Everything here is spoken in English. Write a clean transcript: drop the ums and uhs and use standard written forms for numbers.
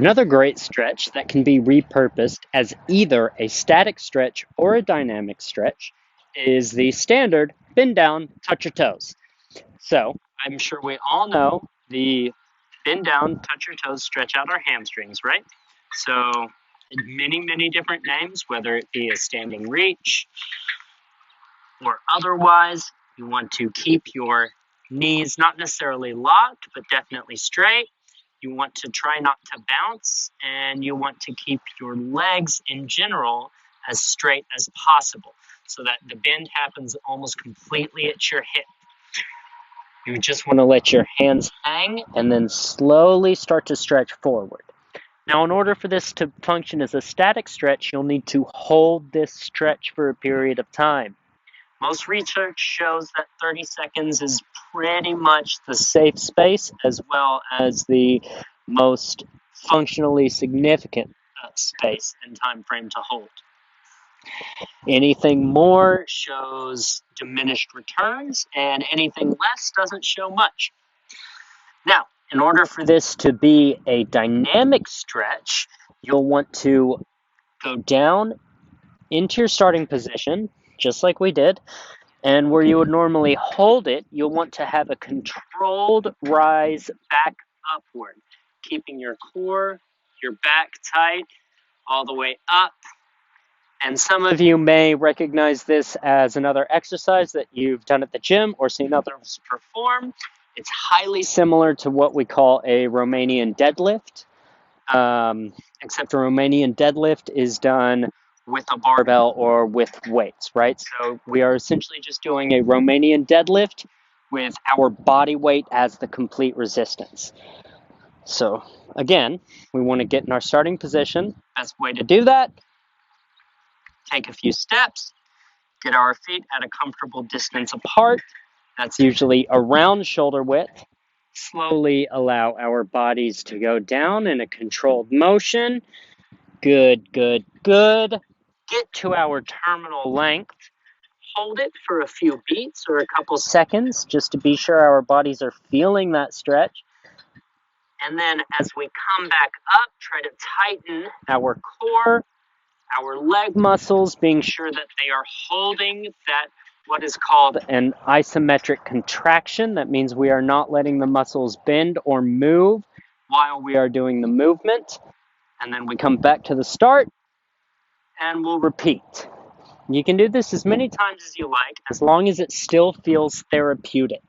Another great stretch that can be repurposed as either a static stretch or a dynamic stretch is the standard bend down, touch your toes. So I'm sure we all know the bend down, touch your toes, stretch out our hamstrings, right? So many different names, whether it be a standing reach or otherwise. You want to keep your knees not necessarily locked, but definitely straight. You want to try not to bounce, and you want to keep your legs in general as straight as possible so that the bend happens almost completely at your hip. You just want to let your hands hang and then slowly start to stretch forward. Now, in order for this to function as a static stretch, you'll need to hold this stretch for a period of time. Most research shows that 30 seconds is pretty much the safe space as well as the most functionally significant space and time frame to hold. Anything more shows diminished returns, and anything less doesn't show much. Now, in order for this to be a dynamic stretch, you'll want to go down into your starting position, just like we did, and where you would normally hold it, you'll want to have a controlled rise back upward, keeping your core, your back tight, all the way up. And some of you may recognize this as another exercise that you've done at the gym or seen others perform. It's highly similar to what we call a Romanian deadlift, except a Romanian deadlift is done with a barbell or with weights, right? So we are essentially just doing a Romanian deadlift with our body weight as the complete resistance. So again, we want to get in our starting position. Best way to do that, take a few steps, get our feet at a comfortable distance apart. That's usually around shoulder width. Slowly allow our bodies to go down in a controlled motion. Good. Get to our terminal length. Hold it for a few beats or a couple seconds just to be sure our bodies are feeling that stretch. And then as we come back up, try to tighten our core, our leg muscles, being sure that they are holding that what is called an isometric contraction. That means we are not letting the muscles bend or move while we are doing the movement. And then we come back to the start and we'll repeat. You can do this as many times as you like, as long as it still feels therapeutic.